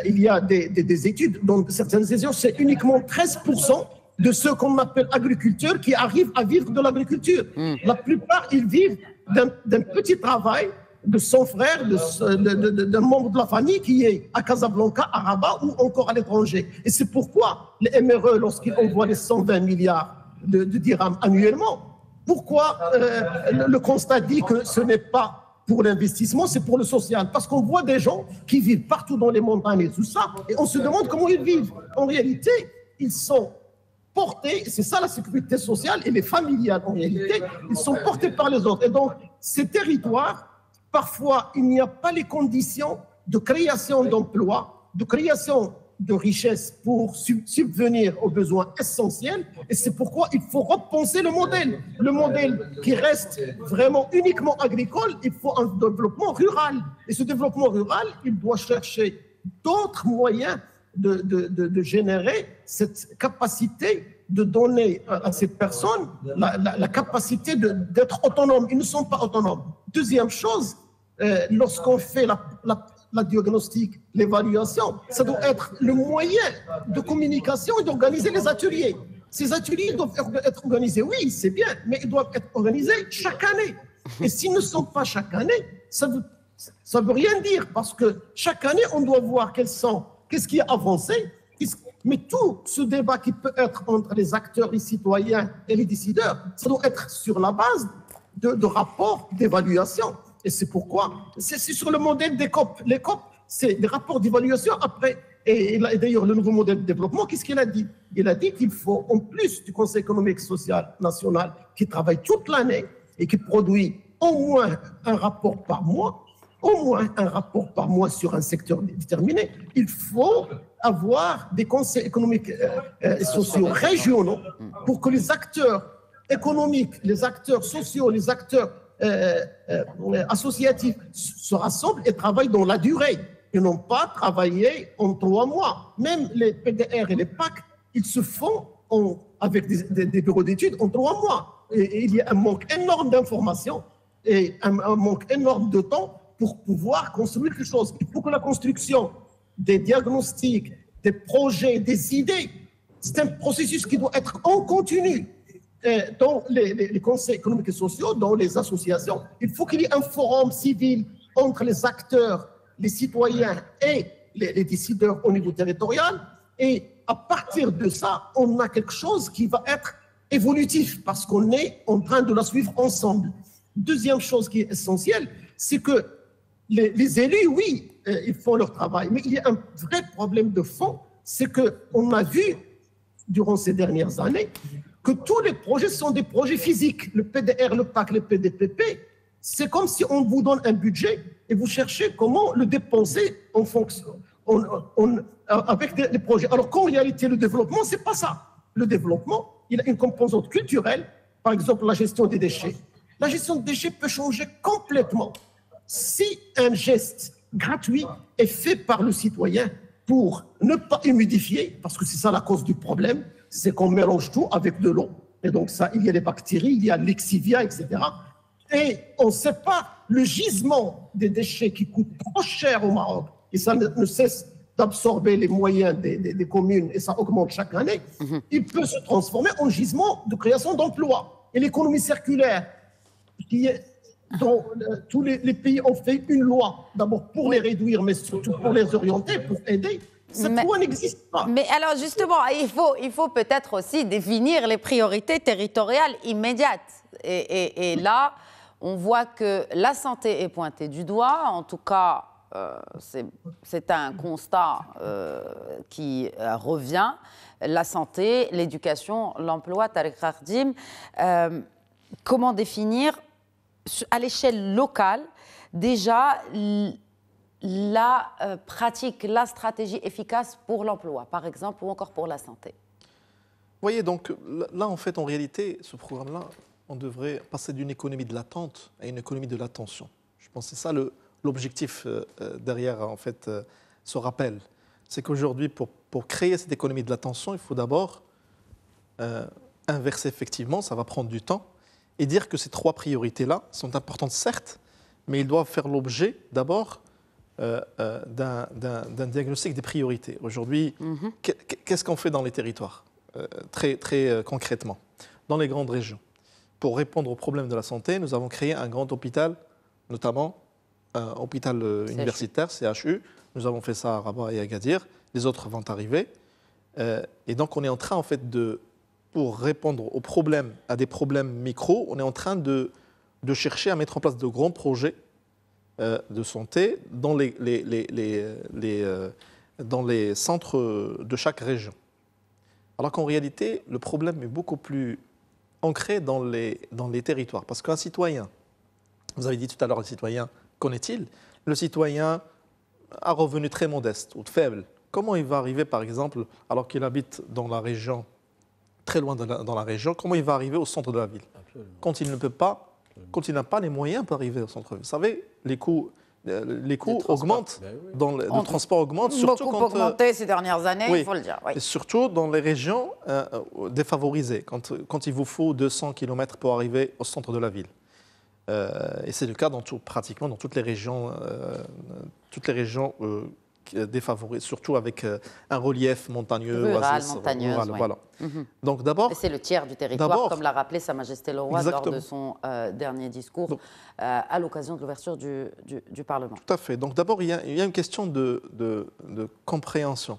il y a des études, dans certaines régions, c'est uniquement 13% de ceux qu'on appelle agriculteurs qui arrivent à vivre de l'agriculture. La plupart, ils vivent d'un petit travail de son frère, d'un membre de la famille qui est à Casablanca, à Rabat ou encore à l'étranger. Et c'est pourquoi les MRE, lorsqu'ils envoient les 120 milliards de dirhams annuellement, pourquoi le constat dit que ce n'est pas pour l'investissement, c'est pour le social. Parce qu'on voit des gens qui vivent partout dans les montagnes et tout ça, et on se demande comment ils vivent. En réalité, ils sont portés, c'est ça la sécurité sociale, et les familiales, en réalité, ils sont portés par les autres. Et donc, ces territoires, parfois, il n'y a pas les conditions de création d'emplois, de création de richesses pour subvenir aux besoins essentiels. Et c'est pourquoi il faut repenser le modèle. Le modèle qui reste vraiment uniquement agricole, il faut un développement rural. Et ce développement rural, il doit chercher d'autres moyens de générer cette capacité de donner à ces personnes la capacité d'être autonomes. Ils ne sont pas autonomes. Deuxième chose, lorsqu'on fait la diagnostic, l'évaluation, ça doit être le moyen de communication et d'organiser les ateliers. Ces ateliers doivent être organisés, oui, c'est bien, mais ils doivent être organisés chaque année. Et s'ils ne sont pas chaque année, ça veut rien dire, parce que chaque année, on doit voir qu'est-ce qui a avancé. Mais tout ce débat qui peut être entre les acteurs, les citoyens et les décideurs, ça doit être sur la base de rapports d'évaluation. Et c'est pourquoi, c'est sur le modèle des COP. Les COP, c'est des rapports d'évaluation après. Et d'ailleurs, le nouveau modèle de développement, qu'est-ce qu'il a dit? Il a dit qu'il faut, en plus du Conseil économique et social national, qui travaille toute l'année et qui produit au moins un rapport par mois, sur un secteur déterminé, il faut avoir des conseils économiques et sociaux régionaux pour que les acteurs économiques, les acteurs sociaux, les acteurs associatifs se rassemblent et travaillent dans la durée. Ils n'ont pas travaillé en 3 mois. Même les PDR et les PAC, ils se font avec des bureaux d'études en 3 mois. Et il y a un manque énorme d'informations et un manque énorme de temps pour pouvoir construire quelque chose. Il faut que la construction des diagnostics, des projets, des idées, c'est un processus qui doit être en continu. Dans les conseils économiques et sociaux, dans les associations, il faut qu'il y ait un forum civil entre les acteurs, les citoyens et les décideurs au niveau territorial. Et à partir de ça, on a quelque chose qui va être évolutif parce qu'on est en train de la suivre ensemble. Deuxième chose qui est essentielle, c'est que les élus, oui, ils font leur travail, mais il y a un vrai problème de fond, c'est qu'on a vu durant ces dernières années que tous les projets sont des projets physiques. Le PDR, le PAC, le PDPP, c'est comme si on vous donne un budget et vous cherchez comment le dépenser en fonction, avec des projets. Alors qu'en réalité, le développement, c'est pas ça. Le développement, il a une composante culturelle, par exemple la gestion des déchets. La gestion des déchets peut changer complètement. Si un geste gratuit est fait par le citoyen pour ne pas humidifier, parce que c'est ça la cause du problème, c'est qu'on mélange tout avec de l'eau. Et donc ça, il y a des bactéries, il y a l'exivia, etc. Et on ne sait pas le gisement des déchets qui coûte trop cher au Maroc, et ça ne cesse d'absorber les moyens des communes, et ça augmente chaque année, il peut se transformer en gisement de création d'emplois. Et l'économie circulaire, dont tous les pays ont fait une loi, d'abord pour les réduire, mais surtout pour les orienter, pour aider. Cette loi n'existe pas. Mais alors justement, il faut peut-être aussi définir les priorités territoriales immédiates. Et là, on voit que la santé est pointée du doigt. En tout cas, c'est un constat qui revient. La santé, l'éducation, l'emploi, Tariq Khardim. Comment définir à l'échelle locale déjà la pratique, la stratégie efficace pour l'emploi, par exemple, ou encore pour la santé? Vous voyez, donc là, en fait, en réalité, ce programme-là, on devrait passer d'une économie de l'attente à une économie de l'attention. Je pense que c'est ça l'objectif derrière, en fait, ce rappel. C'est qu'aujourd'hui, pour créer cette économie de l'attention, il faut d'abord inverser effectivement, ça va prendre du temps, et dire que ces 3 priorités-là sont importantes, certes, mais ils doivent faire l'objet d'abord d'un diagnostic des priorités. Aujourd'hui, qu'est-ce qu'on fait dans les territoires, très concrètement, dans les grandes régions? Pour répondre aux problèmes de la santé, nous avons créé un grand hôpital, notamment un hôpital universitaire, CHU. Nous avons fait ça à Rabat et à Agadir. Les autres vont arriver. Et donc, on est en train, en fait, pour répondre aux problèmes, à des problèmes micro, on est en train de chercher à mettre en place de grands projets de santé dans les centres de chaque région. Alors qu'en réalité, le problème est beaucoup plus ancré dans les territoires. Parce qu'un citoyen, vous avez dit tout à l'heure, le citoyen, qu'en est-il? Le citoyen a un revenu très modeste ou faible. Comment il va arriver, par exemple, alors qu'il habite dans la région, très loin dans la région, comment il va arriver au centre de la ville? Absolument. Quand il ne peut pas, quand il n'a pas les moyens pour arriver au centre-ville. Vous savez, les coûts augmentent, le transport augmente. Beaucoup augmenté ces dernières années, il faut le dire. Oui. Et surtout dans les régions défavorisées, quand il vous faut 200 km pour arriver au centre de la ville. Et c'est le cas pratiquement dans toutes les régions défavorisées, surtout avec un relief montagneux, rural, oasis, montagneuse. rural, Ouais. voilà. Donc d'abord, c'est le tiers du territoire, comme l'a rappelé Sa Majesté le Roi lors de son dernier discours à l'occasion de l'ouverture du Parlement. Tout à fait. Donc d'abord, il y a une question de compréhension.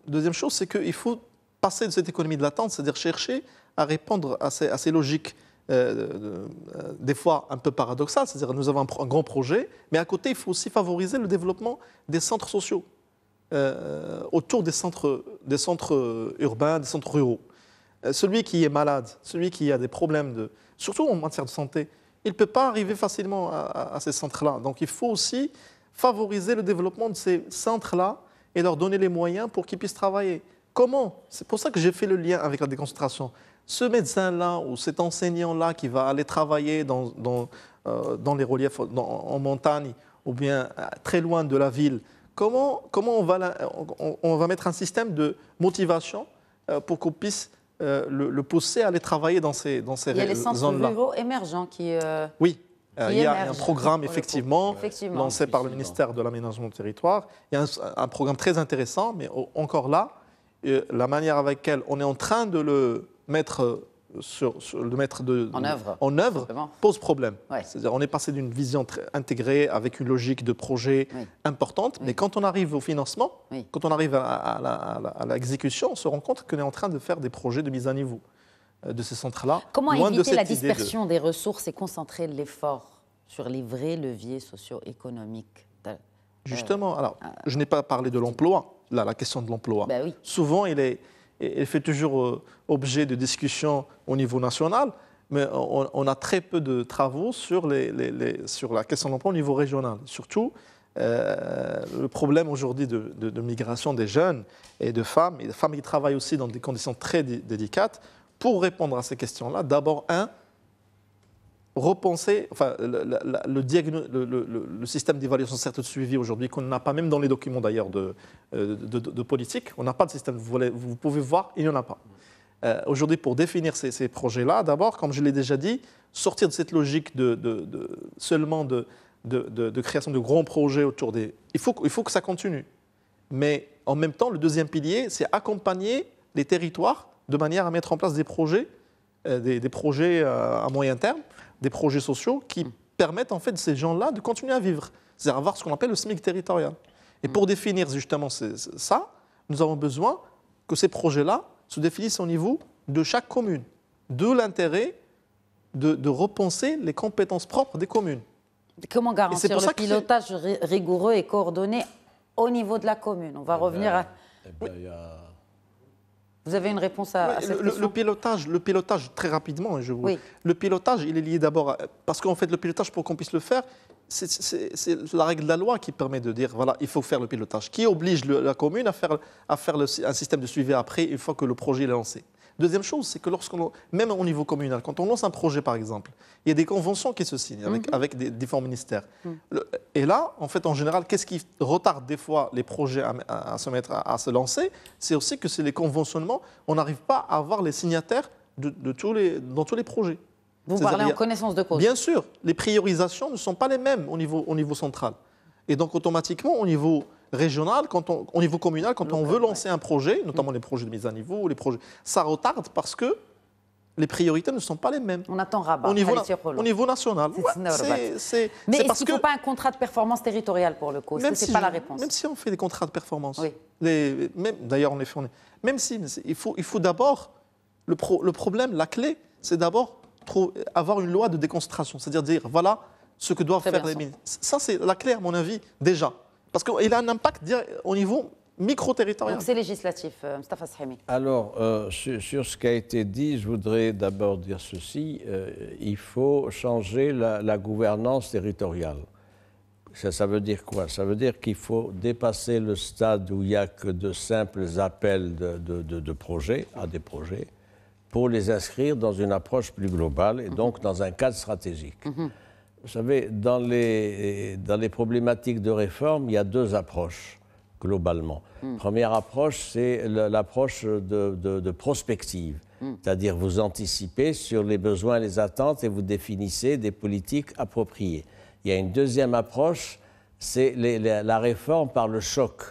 Deuxième chose, c'est qu'il faut passer de cette économie de l'attente, c'est-à-dire chercher à répondre à ces logiques des fois un peu paradoxales, c'est-à-dire nous avons un grand projet, mais à côté, il faut aussi favoriser le développement des centres sociaux autour des centres urbains, des centres ruraux. Celui qui est malade, celui qui a des problèmes, surtout en matière de santé, il ne peut pas arriver facilement à ces centres-là. Donc il faut aussi favoriser le développement de ces centres-là et leur donner les moyens pour qu'ils puissent travailler. Comment? C'est pour ça que j'ai fait le lien avec la déconcentration. Ce médecin-là ou cet enseignant-là qui va aller travailler dans les reliefs, en montagne ou bien très loin de la ville, comment on va mettre un système de motivation pour qu'on puisse le pousser à aller travailler dans ces zones-là? Il y a les centres ruraux émergents qui... Oui. Il y a un programme effectivement lancé par le ministère de l'Aménagement du Territoire. Il y a un programme très intéressant, mais encore là, la manière avec laquelle on est en train de le mettre en œuvre pose problème. Ouais. C'est-à-dire on est passé d'une vision très intégrée avec une logique de projet importante, mais quand on arrive au financement, quand on arrive à l'exécution, on se rend compte qu'on est en train de faire des projets de mise à niveau de ces centres-là. Comment éviter la dispersion des ressources et concentrer l'effort sur les vrais leviers socio-économiques? Justement, alors, je n'ai pas parlé de l'emploi, là, la question de l'emploi. Ben oui. Souvent, il fait toujours objet de discussion au niveau national, mais on a très peu de travaux sur la question de l'emploi au niveau régional. Surtout, le problème aujourd'hui de migration des jeunes et de femmes qui travaillent aussi dans des conditions très délicates. Pour répondre à ces questions-là, d'abord, repenser le système d'évaluation certes de suivi aujourd'hui, qu'on n'a pas même dans les documents d'ailleurs de politique. On n'a pas de système, vous pouvez voir, il n'y en a pas. Aujourd'hui, pour définir ces projets-là, d'abord, comme je l'ai déjà dit, sortir de cette logique seulement de création de grands projets autour des... Il faut que ça continue. Mais en même temps, le deuxième pilier, c'est accompagner les territoires de manière à mettre en place des projets à moyen terme, des projets sociaux qui permettent en fait ces gens-là de continuer à vivre, c'est-à-dire avoir ce qu'on appelle le SMIC territorial. Et pour définir justement ça, nous avons besoin que ces projets-là se définissent au niveau de chaque commune, de l'intérêt de repenser les compétences propres des communes. Comment garantir le pilotage rigoureux et coordonné au niveau de la commune? On va revenir à... Vous avez une réponse à cette question? Le pilotage, très rapidement, le pilotage, il est lié d'abord, parce qu'en fait, le pilotage, pour qu'on puisse le faire, c'est la règle de la loi qui permet de dire, voilà, il faut faire le pilotage, qui oblige la commune à faire un système de suivi après, une fois que le projet est lancé. Deuxième chose, c'est que même au niveau communal, quand on lance un projet, par exemple, il y a des conventions qui se signent avec des différents ministères. Et là, en fait, en général, qu'est-ce qui retarde des fois les projets à se lancer? C'est aussi que c'est les conventionnements. On n'arrive pas à avoir les signataires dans tous les projets. Vous parlez en connaissance de cause? Bien sûr. Les priorisations ne sont pas les mêmes au niveau central. Et donc, automatiquement, au niveau régional, au niveau communal, quand on veut lancer un projet, notamment les projets de mise à niveau, ça retarde parce que les priorités ne sont pas les mêmes. On attend Rabat. Au niveau national. Mais est-ce qu'il ne faut pas un contrat de performance territoriale pour le coup? Est-ce que ce n'est pas la réponse? Même si on fait des contrats de performance, d'ailleurs on les fait, même si il faut d'abord, le problème, la clé, c'est d'abord avoir une loi de déconcentration, c'est-à-dire dire voilà ce que doivent faire les ministres. Ça, c'est la clé à mon avis déjà. Parce qu'il a un impact au niveau micro-territorial. Donc c'est législatif, Mostafa Sahimi. Alors, sur ce qui a été dit, je voudrais d'abord dire ceci. Il faut changer la gouvernance territoriale. Ça veut dire quoi? Ça veut dire qu'il faut dépasser le stade où il n'y a que de simples appels de projets, à des projets, pour les inscrire dans une approche plus globale et donc dans un cadre stratégique. Vous savez, dans les problématiques de réforme, il y a deux approches. globalement. Première approche, c'est l'approche de prospective, c'est-à-dire vous anticipez sur les besoins et les attentes et vous définissez des politiques appropriées. Il y a une deuxième approche, c'est la réforme par le choc.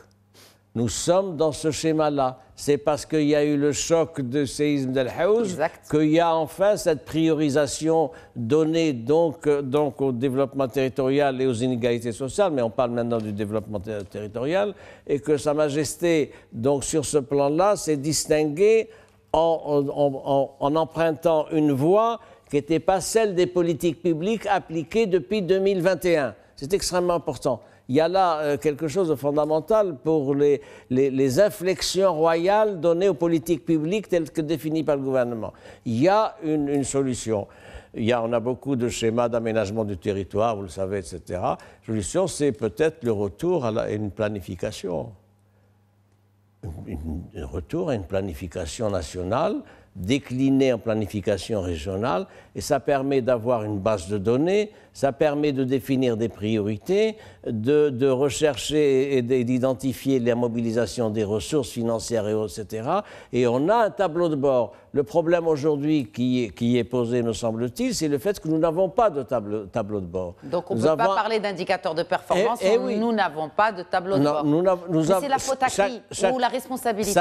Nous sommes dans ce schéma-là. C'est parce qu'il y a eu le choc de séisme d'El Haouz qu'il y a enfin cette priorisation donnée donc au développement territorial et aux inégalités sociales, mais on parle maintenant du développement territorial, et que Sa Majesté, donc sur ce plan-là, s'est distinguée en empruntant une voie qui n'était pas celle des politiques publiques appliquées depuis 2021. C'est extrêmement important. Il y a là quelque chose de fondamental pour les inflexions royales données aux politiques publiques telles que définies par le gouvernement. Il y a une solution. On a beaucoup de schémas d'aménagement du territoire, vous le savez, etc. La solution, c'est peut-être le retour à une planification. Un retour à une planification nationale, déclinée en planification régionale, et ça permet d'avoir une base de données, ça permet de définir des priorités, de rechercher et d'identifier la mobilisation des ressources financières et autres, etc. Et on a un tableau de bord. Le problème aujourd'hui qui est posé, me semble-t-il, c'est le fait que nous n'avons pas de tableau de bord. Donc on ne peut pas parler d'indicateurs de performance, oui. Nous n'avons pas de tableau de bord. C'est la faute à qui ou la responsabilité?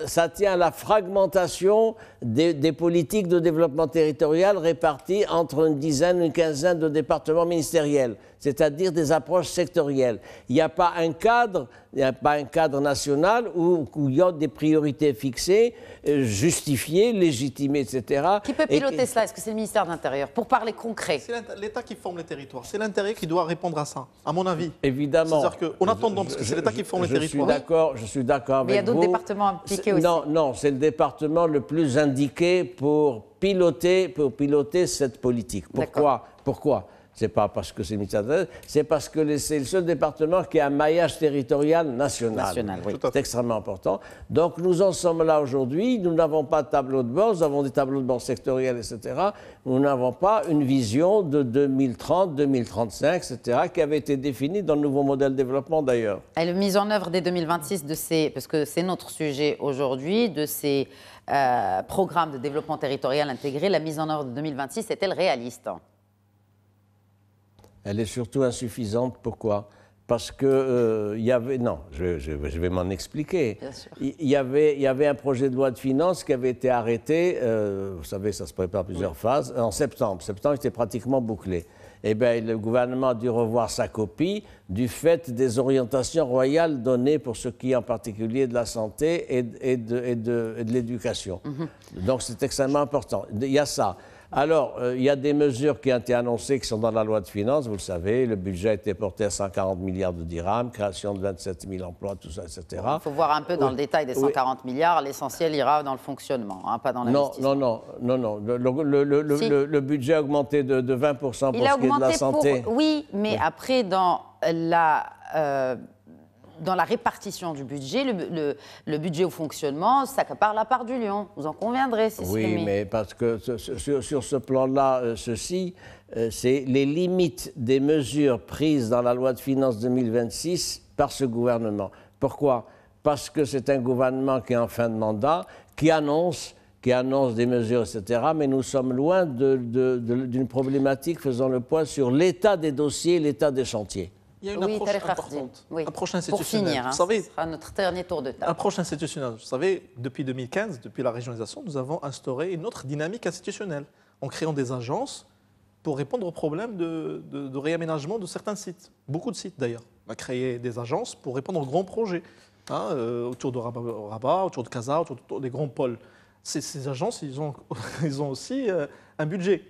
Ça tient à la fragmentation des politiques de développement territorial réparties entre une dizaine, une quinzaine de départements ministériels, c'est-à-dire des approches sectorielles. Il n'y a pas un cadre national où il y a des priorités fixées, justifiées, légitimées, etc. Qui peut piloter cela? Est-ce que c'est le ministère de l'Intérieur? Pour parler concret. C'est l'État qui forme les territoires. C'est l'intérieur qui doit répondre à ça, à mon avis. Évidemment. C'est-à-dire qu'on attend parce que c'est l'État qui forme les territoires. Je suis d'accord avec vous. Mais il y a d'autres départements impliqués aussi. Non, c'est le département le plus indiqué pour piloter cette politique. Pourquoi? Ce n'est pas parce que c'est le ministère de l'Intérieur, c'est parce que c'est le seul département qui a un maillage territorial national. Oui. C'est extrêmement important. Donc nous en sommes là aujourd'hui. Nous n'avons pas de tableau de bord, nous avons des tableaux de bord sectoriels, etc. Nous n'avons pas une vision de 2030, 2035, etc., qui avait été définie dans le nouveau modèle de développement d'ailleurs. Et la mise en œuvre dès 2026 parce que c'est notre sujet aujourd'hui, de ces programmes de développement territorial intégrés, la mise en œuvre de 2026 est-elle réaliste? Elle est surtout insuffisante. Pourquoi? Parce que il y avait... Non, je vais m'en expliquer. Bien sûr. Il y avait un projet de loi de finances qui avait été arrêté, vous savez, ça se prépare plusieurs phases, en septembre. Septembre était pratiquement bouclé. Eh bien, le gouvernement a dû revoir sa copie du fait des orientations royales données pour ce qui est en particulier de la santé et de l'éducation. Donc, c'est extrêmement important. Il y a ça. Alors, il y a des mesures qui ont été annoncées qui sont dans la loi de finances, vous le savez, le budget a été porté à 140 milliards de dirhams, création de 27 000 emplois, tout ça, etc. Il faut voir un peu dans le détail des 140 milliards, l'essentiel ira dans le fonctionnement, pas dans l'investissement. Non. Le budget a augmenté de 20% pour ce qui est de la santé. Oui, mais après, dans la répartition du budget, le budget au fonctionnement, ça accapare la part du lion. Vous en conviendrez, c'est Oui, mais parce que sur ce plan-là, c'est les limites des mesures prises dans la loi de finances 2026 par ce gouvernement. Pourquoi? Parce que c'est un gouvernement qui est en fin de mandat, qui annonce des mesures, etc. Mais nous sommes loin d'une problématique faisant le point sur l'état des dossiers, l'état des chantiers. Il y a une approche importante, approche institutionnelle. Pour finir, vous savez, ce sera notre dernier tour de table. Approche institutionnelle. Vous savez, depuis 2015, depuis la régionalisation, nous avons instauré une autre dynamique institutionnelle en créant des agences pour répondre aux problèmes de réaménagement de certains sites. Beaucoup de sites d'ailleurs. On a créé des agences pour répondre aux grands projets, autour de Rabat, autour de Casa, autour des grands pôles. Ces agences, ils ont aussi un budget.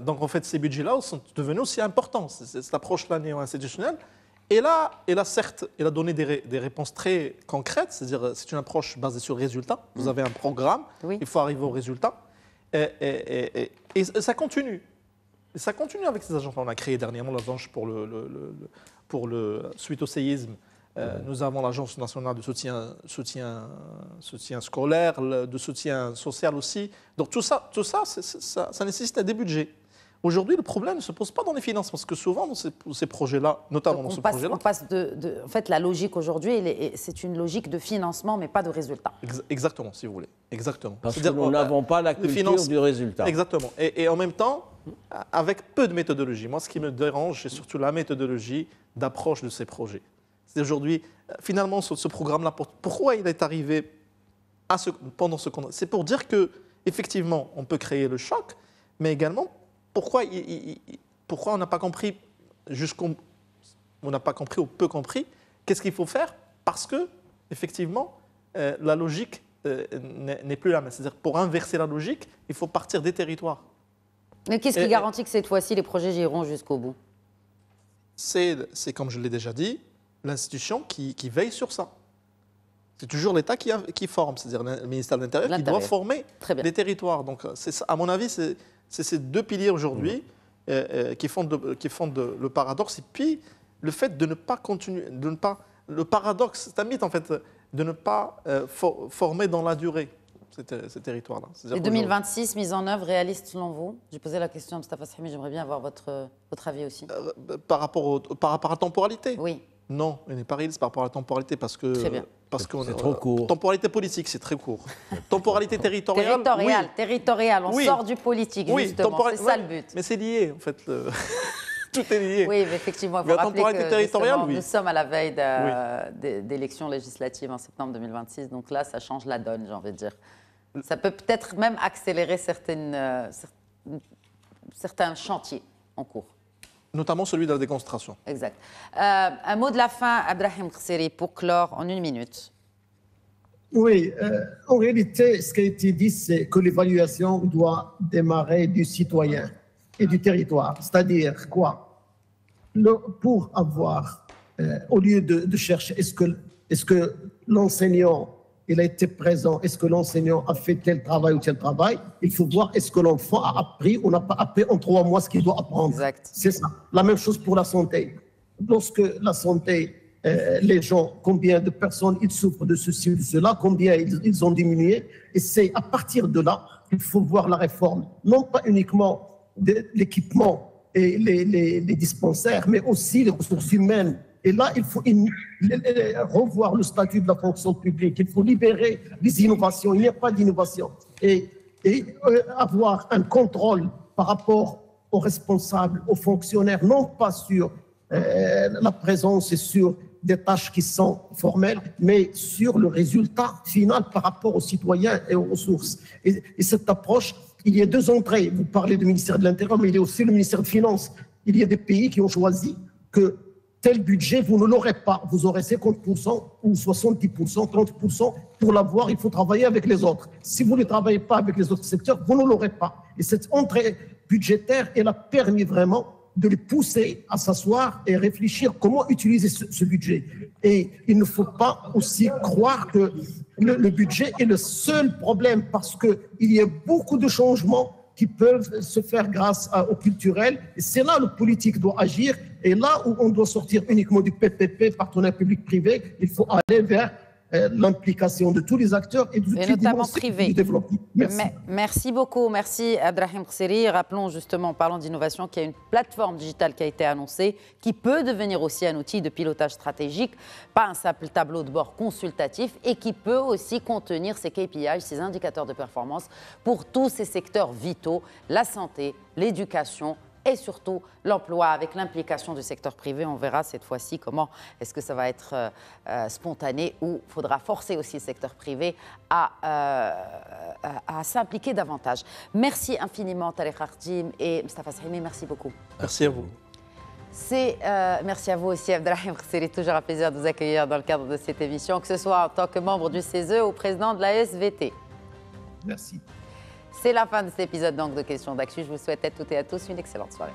Donc en fait, ces budgets-là sont devenus aussi importants. Cette approche-là néo-institutionnelle. Et là, certes, elle a donné des réponses très concrètes, c'est-à-dire c'est une approche basée sur le résultat. Vous avez un programme, il faut arriver au résultat. Et ça continue. Et ça continue avec ces agences. On a créé dernièrement l'agence suite au séisme. Nous avons l'Agence nationale de soutien scolaire, de soutien social aussi. Donc tout ça nécessite des budgets. Aujourd'hui, le problème ne se pose pas dans les finances, parce que souvent, dans ces projets-là, notamment dans ce projet-là... On passe en fait, la logique aujourd'hui, c'est une logique de financement, mais pas de résultat. Exactement, si vous voulez. Exactement. Parce que nous n'avons pas la culture du résultat. Exactement. Et en même temps, avec peu de méthodologie. Moi, ce qui me dérange, c'est surtout la méthodologie d'approche de ces projets. C'est aujourd'hui, finalement, ce programme-là, pourquoi il est arrivé pendant ce contexte? C'est pour dire que, effectivement, on peut créer le choc, mais également, pourquoi on n'a pas compris on n'a pas compris ou peu compris qu'est-ce qu'il faut faire? Parce que, effectivement, la logique n'est plus la même. C'est-à-dire, pour inverser la logique, il faut partir des territoires. Mais qu'est-ce qui garantit que cette fois-ci, les projets iront jusqu'au bout? C'est, comme je l'ai déjà dit, l'institution qui veille sur ça. C'est toujours l'État qui forme, c'est-à-dire le ministère de l'Intérieur qui doit former les territoires. Donc, à mon avis, c'est ces deux piliers aujourd'hui qui font le paradoxe. Et puis, le fait de ne pas continuer, le paradoxe, c'est un mythe en fait, de ne pas former dans la durée ces territoires-là. Et 2026, mise en œuvre réaliste selon vous? J'ai posé la question à Mostafa Sahimi, j'aimerais bien avoir votre avis aussi. Par rapport à la temporalité? Oui. Non, il n'est pas réaliste par rapport à la temporalité parce que c'est trop court. Temporalité politique, c'est très court. Temporalité territoriale, territoriale, on sort du politique, justement, c'est ça le but. Mais c'est lié, en fait. Tout est lié. Oui, mais effectivement, il faut rappeler que nous sommes à la veille d'élections législatives en septembre 2026, donc là, ça change la donne, j'ai envie de dire. Ça peut peut-être même accélérer certains chantiers en cours. Notamment celui de la déconcentration. Exact. Un mot de la fin, Abdrahim Khseri, pour clore en 1 minute. Oui, en réalité, ce qui a été dit, c'est que l'évaluation doit démarrer du citoyen et du territoire. C'est-à-dire quoi? Pour avoir, au lieu de chercher, est-ce que l'enseignant il a été présent, est-ce que l'enseignant a fait tel travail ou tel travail? Il faut voir est-ce que l'enfant a appris ou n'a pas appris en 3 mois ce qu'il doit apprendre. Exact. C'est ça. La même chose pour la santé. Lorsque la santé, les gens, combien de personnes ils souffrent de ceci ou de cela, combien ils ont diminué, et c'est à partir de là qu'il faut voir la réforme. Non pas uniquement de l'équipement et les dispensaires, mais aussi les ressources humaines. Et là, il faut revoir le statut de la fonction publique. Il faut libérer les innovations. Il n'y a pas d'innovation. Et avoir un contrôle par rapport aux responsables, aux fonctionnaires, non pas sur la présence et sur des tâches qui sont formelles, mais sur le résultat final par rapport aux citoyens et aux ressources. Et cette approche, il y a 2 entrées. Vous parlez du ministère de l'Intérieur, mais il y a aussi le ministère des Finances. Il y a des pays qui ont choisi que tel budget, vous ne l'aurez pas. Vous aurez 50% ou 70%, 30%. Pour l'avoir, il faut travailler avec les autres. Si vous ne travaillez pas avec les autres secteurs, vous ne l'aurez pas. Et cette entrée budgétaire, elle a permis vraiment de les pousser à s'asseoir et réfléchir comment utiliser ce budget. Et il ne faut pas aussi croire que le budget est le seul problème, parce qu'il y a beaucoup de changements qui peuvent se faire grâce au culturel. Et c'est là que le politique doit agir. Et là où on doit sortir uniquement du PPP, partenariat public-privé, il faut aller vers l'implication de tous les acteurs et notamment privés. Du développement. Merci. Merci beaucoup. Merci Abdrahim Khseri. Rappelons justement, en parlant d'innovation, qu'il y a une plateforme digitale qui a été annoncée, qui peut devenir aussi un outil de pilotage stratégique, pas un simple tableau de bord consultatif, et qui peut aussi contenir ces KPI, ces indicateurs de performance pour tous ces secteurs vitaux, la santé, l'éducation, et surtout l'emploi, avec l'implication du secteur privé. On verra cette fois-ci comment est-ce que ça va être spontané, ou il faudra forcer aussi le secteur privé à s'impliquer davantage. Merci infiniment Tariq Khartim et Mostafa Sahimi, merci beaucoup. Merci à vous. Merci à vous aussi Abdrahim Khseri, toujours un plaisir de vous accueillir dans le cadre de cette émission, que ce soit en tant que membre du CESE ou président de la SVT. Merci. C'est la fin de cet épisode donc de Questions d'Actu. Je vous souhaite à toutes et à tous une excellente soirée.